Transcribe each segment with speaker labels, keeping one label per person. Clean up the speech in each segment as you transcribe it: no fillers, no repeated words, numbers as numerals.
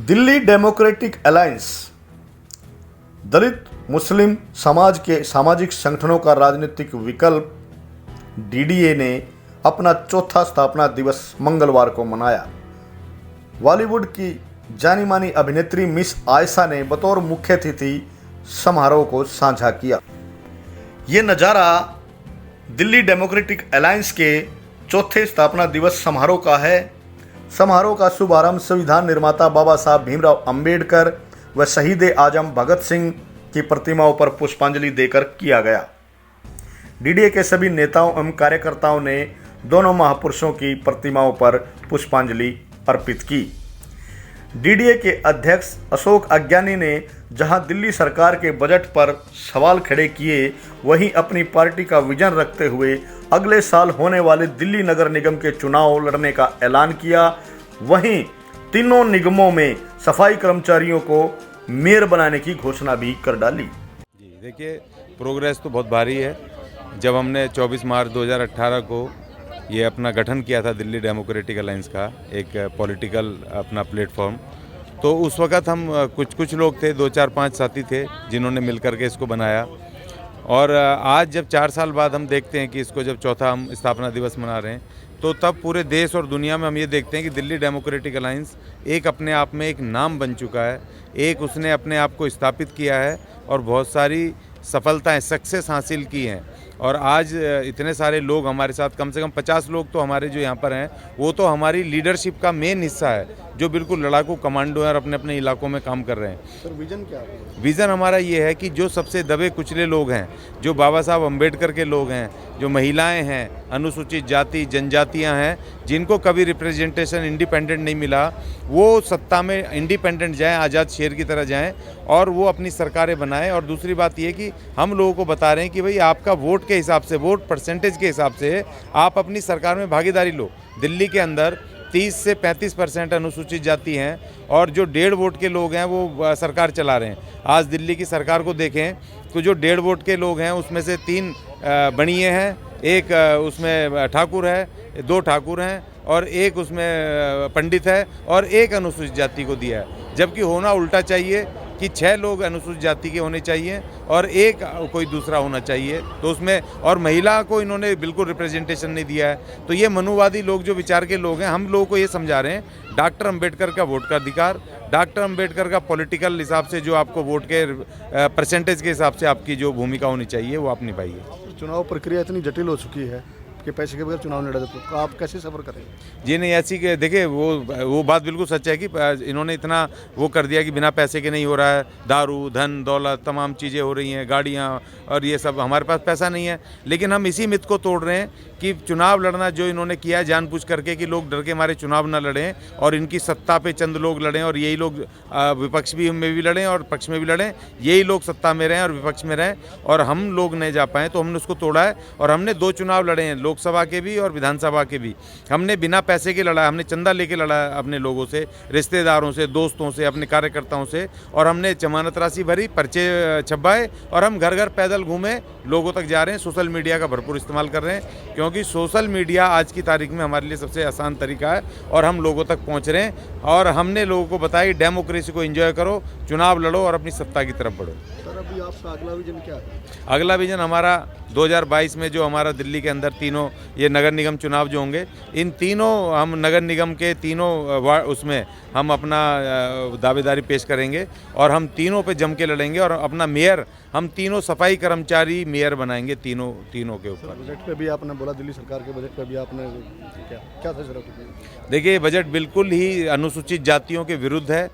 Speaker 1: Delhi democratic alliance दलित मुस्लिम समाज के सामाजिक संगठनों का राजनीतिक विकल्प डीडीए ने अपना चौथा स्थापना दिवस मंगलवार को मनाया। बॉलीवुड की जानी मानी अभिनेत्री मिस आयशा ने बतौर मुख्य अतिथि समारोह को साझा किया। ये नज़ारा दिल्ली डेमोक्रेटिक अलायंस के चौथे स्थापना दिवस समारोह का है। समारोह का शुभारंभ संविधान निर्माता बाबा साहब भीमराव अंबेडकर व शहीद आजम भगत सिंह की प्रतिमाओं पर पुष्पांजलि देकर किया गया। डीडीए के सभी नेताओं एवं कार्यकर्ताओं ने दोनों महापुरुषों की प्रतिमाओं पर पुष्पांजलि अर्पित की। डीडीए के अध्यक्ष अशोक अज्ञानी ने जहां दिल्ली सरकार के बजट पर सवाल खड़े किए, वहीं अपनी पार्टी का विजन रखते हुए अगले साल होने वाले दिल्ली नगर निगम के चुनाव लड़ने का ऐलान किया। वहीं तीनों निगमों में सफाई कर्मचारियों को मेयर बनाने की घोषणा भी कर डाली।
Speaker 2: जी देखिए, प्रोग्रेस तो बहुत भारी है। जब हमने 24 मार्च 2018 को ये अपना गठन किया था दिल्ली डेमोक्रेटिक अलायंस का, एक पॉलिटिकल अपना प्लेटफॉर्म, तो उस वक़्त हम कुछ लोग थे, 2-4-5 साथी थे जिन्होंने मिलकर के इसको बनाया। और आज जब 4 साल बाद हम देखते हैं कि इसको जब चौथा हम स्थापना दिवस मना रहे हैं, तो तब पूरे देश और दुनिया में हम ये देखते हैं कि दिल्ली डेमोक्रेटिक अलायंस एक अपने आप में एक नाम बन चुका है। एक उसने अपने आप को स्थापित किया है और बहुत सारी सफलताएं, सक्सेस हासिल की हैं। और आज इतने सारे लोग हमारे साथ, कम से कम 50 लोग तो हमारे जो यहाँ पर हैं, वो तो हमारी लीडरशिप का मेन हिस्सा है, जो बिल्कुल लड़ाकू कमांडो हैं और अपने अपने इलाकों में काम कर रहे हैं।
Speaker 1: सर, विजन क्या है?
Speaker 2: विज़न हमारा ये है कि जो सबसे दबे कुचले लोग हैं, जो बाबा साहब अम्बेडकर के लोग हैं, जो महिलाएं हैं, अनुसूचित जाति जनजातियां हैं, जिनको कभी रिप्रेजेंटेशन इंडिपेंडेंट नहीं मिला, वो सत्ता में इंडिपेंडेंट जाएं, आज़ाद शेर की तरह जाएं और वो अपनी सरकारें बनाएं। और दूसरी बात ये कि हम लोगों को बता रहे हैं कि भाई आपका वोट के हिसाब से, वोट परसेंटेज के हिसाब से आप अपनी सरकार में भागीदारी लो। दिल्ली के अंदर 30 से 35% अनुसूचित जाति हैं और जो 1.5 वोट के लोग हैं वो सरकार चला रहे हैं। आज दिल्ली की सरकार को देखें तो जो 1.5 वोट के लोग हैं उसमें से 3 बनिए हैं, एक उसमें ठाकुर है, 2 ठाकुर हैं और एक उसमें पंडित है और एक अनुसूचित जाति को दिया है। जबकि होना उल्टा चाहिए कि 6 लोग अनुसूचित जाति के होने चाहिए और एक कोई दूसरा होना चाहिए। तो उसमें और महिला को इन्होंने बिल्कुल रिप्रेजेंटेशन नहीं दिया है। तो ये मनुवादी लोग, जो विचार के लोग हैं, हम लोगों को ये समझा रहे हैं डॉक्टर अंबेडकर का वोट का अधिकार, डॉक्टर अंबेडकर का पॉलिटिकल हिसाब से जो आपको वोट के परसेंटेज के हिसाब से आपकी जो भूमिका होनी चाहिए वो आप निभाइए।
Speaker 1: चुनाव प्रक्रिया इतनी जटिल हो चुकी है कि पैसे के बगैर चुनाव नहीं लड़े, तो आप कैसे सफर करेंगे?
Speaker 2: जी नहीं, ऐसी के देखिए वो बात बिल्कुल सच है कि इन्होंने इतना वो कर दिया कि बिना पैसे के नहीं हो रहा है। दारू, धन, दौलत, तमाम चीज़ें हो रही हैं, गाड़ियाँ और ये सब। हमारे पास पैसा नहीं है, लेकिन हम इसी मिथ को तोड़ रहे हैं कि चुनाव लड़ना जो इन्होंने किया है जानबूझ करके कि लोग डर के मारे चुनाव न लड़ें और इनकी सत्ता पे चंद लोग लड़ें और यही लोग विपक्ष में भी लड़ें और पक्ष में भी लड़ें, यही लोग सत्ता में रहें और विपक्ष में रहें और हम लोग नहीं जा पाएँ। तो हमने उसको तोड़ा है और हमने 2 चुनाव लड़े हैं, लोकसभा के भी और विधानसभा के भी। हमने बिना पैसे के लड़ा, हमने चंदा लेके लड़ा अपने लोगों से, रिश्तेदारों से, दोस्तों से, अपने कार्यकर्ताओं से, और हमने जमानत राशि भरी, पर्चे छपवाए और हम घर घर पैदल घूमे, लोगों तक जा रहे हैं। सोशल मीडिया का भरपूर इस्तेमाल कर रहे हैं, क्योंकि सोशल मीडिया आज की तारीख में हमारे लिए सबसे आसान तरीका है और हम लोगों तक पहुंच रहे हैं। और हमने लोगों को बताया कि डेमोक्रेसी को एंजॉय करो, चुनाव लड़ो और अपनी सत्ता की तरफ बढ़ो।
Speaker 1: सर, अभी आपका अगला विजन क्या है?
Speaker 2: अगला विजन हमारा 2022 में जो हमारा दिल्ली के अंदर तीनों ये नगर निगम चुनाव जो होंगे, इन तीनों हम नगर निगम के तीनों उसमें हम अपना दावेदारी पेश करेंगे और हम तीनों पे जम के लड़ेंगे और अपना मेयर हम तीनों सफाई कर्मचारी मेयर बनाएंगे तीनों के ऊपर।
Speaker 1: बजट पे भी आपने बोला, दिल्ली सरकार के बजट पे भी आपने क्या फैसला किया?
Speaker 2: देखिए, बजट बिल्कुल ही अनुसूचित जातियों के विरुद्ध है।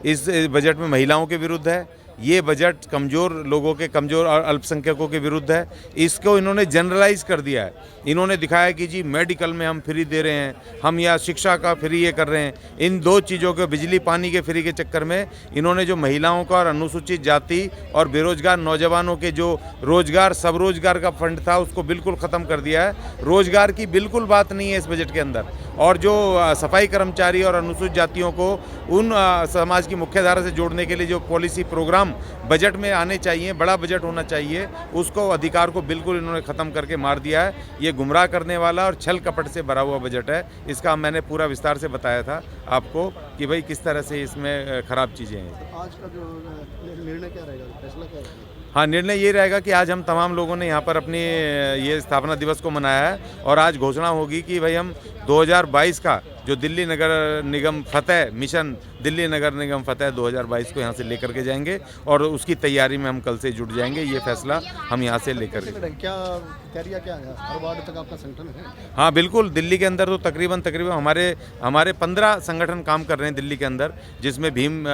Speaker 2: इस बजट में महिलाओं के विरुद्ध है। ये बजट कमज़ोर लोगों के, कमज़ोर और अल्पसंख्यकों के विरुद्ध है। इसको इन्होंने जनरलाइज कर दिया है। इन्होंने दिखाया कि जी मेडिकल में हम फ्री दे रहे हैं, हम या शिक्षा का फ्री ये कर रहे हैं। इन 2 चीज़ों के, बिजली पानी के फ्री के चक्कर में इन्होंने जो महिलाओं का और अनुसूचित जाति और बेरोजगार नौजवानों के जो रोजगार, सब रोजगार का फंड था, उसको बिल्कुल ख़त्म कर दिया है। रोजगार की बिल्कुल बात नहीं है इस बजट के अंदर। और जो सफाई कर्मचारी और अनुसूचित जातियों को उन समाज की मुख्य धारा से जोड़ने के लिए जो पॉलिसी प्रोग्राम कम बजट में आने चाहिए, बड़ा बजट होना चाहिए, उसको अधिकार को बिल्कुल इन्होंने ख़त्म करके मार दिया है। ये गुमराह करने वाला और छल कपट से भरा हुआ बजट है। इसका मैंने पूरा विस्तार से बताया था आपको कि भाई किस तरह से इसमें ख़राब चीज़ें हैं।
Speaker 3: आज का जो निर्णय क्या रहेगा, फैसला क्या रहेगा?
Speaker 2: हाँ, निर्णय ये रहेगा कि आज हम तमाम लोगों ने यहाँ पर अपनी ये स्थापना दिवस को मनाया है और आज घोषणा होगी कि भाई हम 2022 का जो दिल्ली नगर निगम फतेह मिशन, दिल्ली नगर निगम फतेह 2022 को यहाँ से लेकर के जाएंगे और उसकी तैयारी में हम कल से जुट जाएंगे। ये फैसला हम यहाँ से लेकर के।
Speaker 3: क्या तैयारियाँ क्या है? हर वार्ड तक आपका संगठन है?
Speaker 2: हाँ बिल्कुल, दिल्ली के अंदर तो तकरीबन हमारे 15 संगठन काम कर रहे हैं दिल्ली के अंदर, जिसमें भीम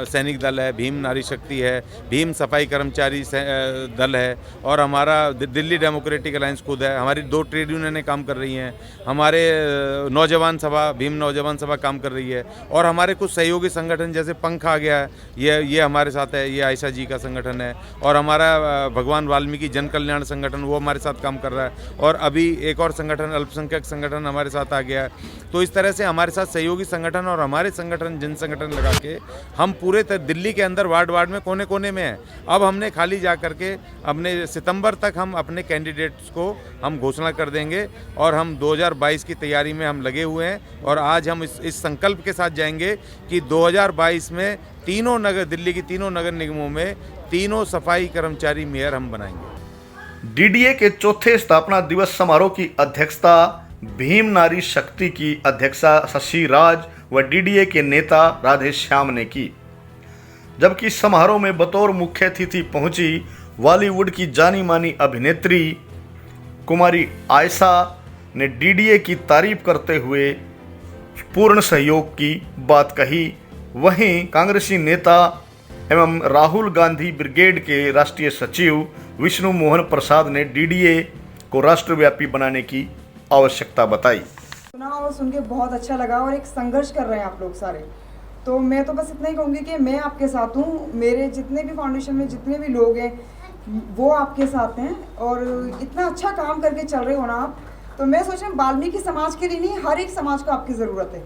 Speaker 2: सैनिक दल है, भीम नारी शक्ति है, भीम सफाई कर्मचारी दल है और हमारा दिल्ली डेमोक्रेटिक अलायंस खुद है। हमारी 2 ट्रेड यूनियनें काम कर रही हैं, हमारे नौजवान सभा, भीम नौजवान सभा काम कर रही है और हमारे कुछ सहयोगी संगठन जैसे पंख आ गया है, ये हमारे साथ है, ये आयशा जी का संगठन है और हमारा भगवान वाल्मीकि जन कल्याण संगठन वो हमारे साथ काम कर रहा है और अभी एक और संगठन अल्पसंख्यक संगठन हमारे साथ आ गया है। तो इस तरह से हमारे साथ सहयोगी संगठन और हमारे संगठन जन संगठन लगा के हम पूरे दिल्ली के अंदर वार्ड में कोने कोने में हैं। अब हमने खाली जा करके अपने सितंबर तक हम अपने कैंडिडेट्स को हम घोषणा कर देंगे और हम 2022 की तैयारी में हम लगे हुए हैं और आज हम इस संकल्प के साथ जाएंगे कि 2022 में दिल्ली की तीनों नगर निगमों में 3 सफाई कर्मचारी मेयर हम बनाएंगे।
Speaker 1: डीडीए के चौथे स्थापना दिवस समारोह की अध्यक्षता भीम नारी शक्ति की अध्यक्षा शशि राज व डीडीए के नेता राधेश्याम ने की, जबकि समारोह में बतौर मुख्य अतिथि पहुंची बॉलीवुड की जानी मानी अभिनेत्री कुमारी आयशा ने डीडीए की तारीफ करते हुए पूर्ण सहयोग की बात कही। वहीं कांग्रेसी नेता एवं राहुल गांधी ब्रिगेड के राष्ट्रीय सचिव विष्णु मोहन प्रसाद ने डीडीए को राष्ट्रव्यापी बनाने की आवश्यकता बताई।
Speaker 4: सुना और सुन के बहुत अच्छा लगा और एक संघर्ष कर रहे हैं आप लोग सारे। तो मैं तो बस इतना ही कहूँगी कि मैं आपके साथ हूँ, मेरे जितने भी फाउंडेशन में जितने भी लोग हैं वो आपके साथ हैं और इतना अच्छा काम करके चल रहे हो ना आप। तो मैं सोच रही हूँ वाल्मीकि समाज के लिए नहीं, हर एक समाज को आपकी ज़रूरत है।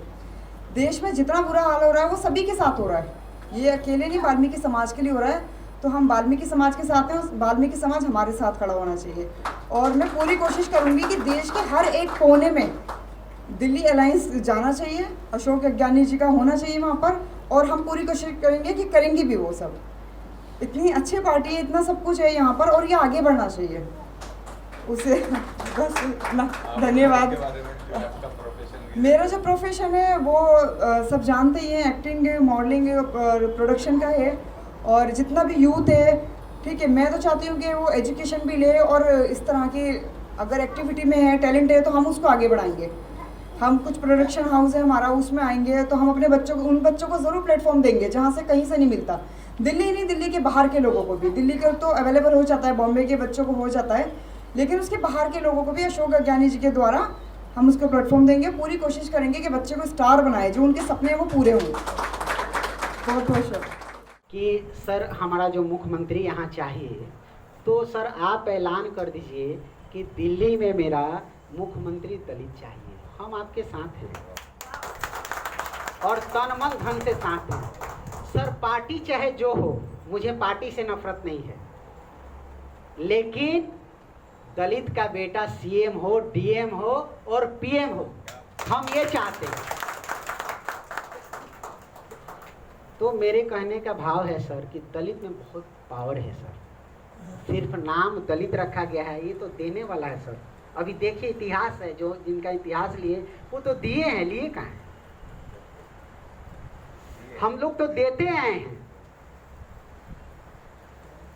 Speaker 4: देश में जितना बुरा हाल हो रहा है वो सभी के साथ हो रहा है, ये अकेले नहीं वाल्मीकि समाज के लिए हो रहा है। तो हम वाल्मीकि समाज के साथ हैं, वाल्मीकि समाज हमारे साथ खड़ा होना चाहिए और मैं पूरी कोशिश करूँगी कि देश के हर एक कोने में दिल्ली अलायंस जाना चाहिए, अशोक अज्ञानी जी का होना चाहिए वहाँ पर और हम पूरी कोशिश करेंगे कि करेंगे भी वो सब। इतनी अच्छी पार्टी है, इतना सब कुछ है यहाँ पर और ये आगे बढ़ना चाहिए उसे बस इतना। धन्यवाद। मेरा जो प्रोफेशन है वो सब जानते ही हैं, एक्टिंग, मॉडलिंग, प्रोडक्शन का है और जितना भी यूथ है, ठीक है, मैं तो चाहती हूँ कि वो एजुकेशन भी ले और इस तरह की अगर एक्टिविटी में है, टैलेंट है तो हम उसको आगे बढ़ाएंगे। हम कुछ प्रोडक्शन हाउस है हमारा, उसमें आएंगे तो हम अपने बच्चों को, उन बच्चों को ज़रूर प्लेटफॉर्म देंगे जहाँ से कहीं से नहीं मिलता। दिल्ली ही नहीं, दिल्ली के बाहर के लोगों को भी, दिल्ली का तो अवेलेबल हो जाता है, बॉम्बे के बच्चों को हो जाता है, लेकिन उसके बाहर के लोगों को भी अशोक अज्ञानी जी के द्वारा हम उसको प्लेटफॉर्म देंगे। पूरी कोशिश करेंगे कि बच्चे को स्टार बनाए, जो उनके सपने हैं वो पूरे होंगे। बहुत बहुत
Speaker 5: कि सर हमारा जो मुख्यमंत्री यहाँ चाहिए, तो सर आप ऐलान कर दीजिए कि दिल्ली में मेरा मुख्यमंत्री दलित चाहिए। हम आपके साथ हैं और तन मन धन से साथ हैं। सर पार्टी चाहे जो हो, मुझे पार्टी से नफरत नहीं है, लेकिन दलित का बेटा सीएम हो, डीएम हो और पीएम हो, हम ये चाहते हैं। तो मेरे कहने का भाव है सर कि दलित में बहुत पावर है सर, सिर्फ नाम दलित रखा गया है, ये तो देने वाला है सर। अभी देखिए इतिहास है, जो जिनका इतिहास लिए वो तो दिए हैं, लिए कहाँ हैं? हम लोग तो देते आए हैं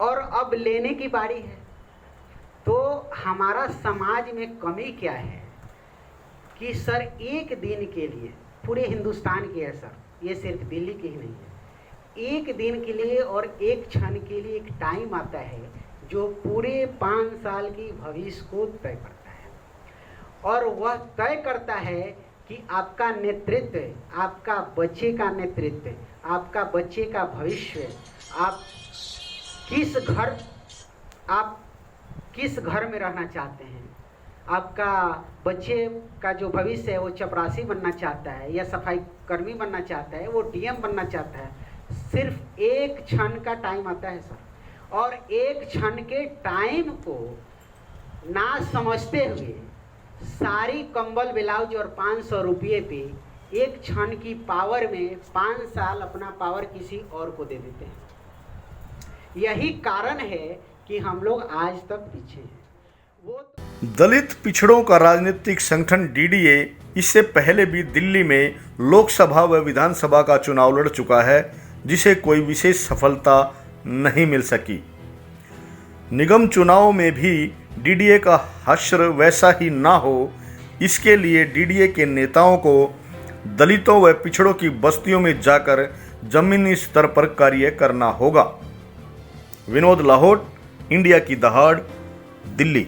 Speaker 5: और अब लेने की बारी है। तो हमारा समाज में कमी क्या है कि सर एक दिन के लिए, पूरे हिंदुस्तान की है सर, ये सिर्फ दिल्ली की ही नहीं है, एक दिन के लिए और एक क्षण के लिए एक टाइम आता है जो पूरे 5 साल की भविष्य को तय करता है और वह तय करता है कि आपका नेतृत्व, आपका बच्चे का नेतृत्व, आपका बच्चे का भविष्य, आप किस घर में रहना चाहते हैं, आपका बच्चे का जो भविष्य है वो चपरासी बनना चाहता है या सफाई कर्मी बनना चाहता है, वो डीएम बनना चाहता है। सिर्फ एक क्षण का टाइम आता है सर, और एक क्षण के टाइम को ना समझते हुए सारी कंबल ब्लाउज और 500 रुपये पे एक क्षण की पावर में 5 साल अपना पावर किसी और को दे देते हैं। यही कारण है कि हम लोग आज तक पीछे हैं। वो
Speaker 1: दलित पिछड़ों का राजनीतिक संगठन डीडीए इससे पहले भी दिल्ली में लोकसभा व विधानसभा का चुनाव लड़ चुका है, जिसे कोई विशेष सफलता नहीं मिल सकी। निगम चुनाव में भी डीडीए का हश्र वैसा ही ना हो, इसके लिए डीडीए के नेताओं को दलितों व पिछड़ों की बस्तियों में जाकर जमीनी स्तर पर कार्य करना होगा। विनोद लाहौट, इंडिया की दहाड़, दिल्ली।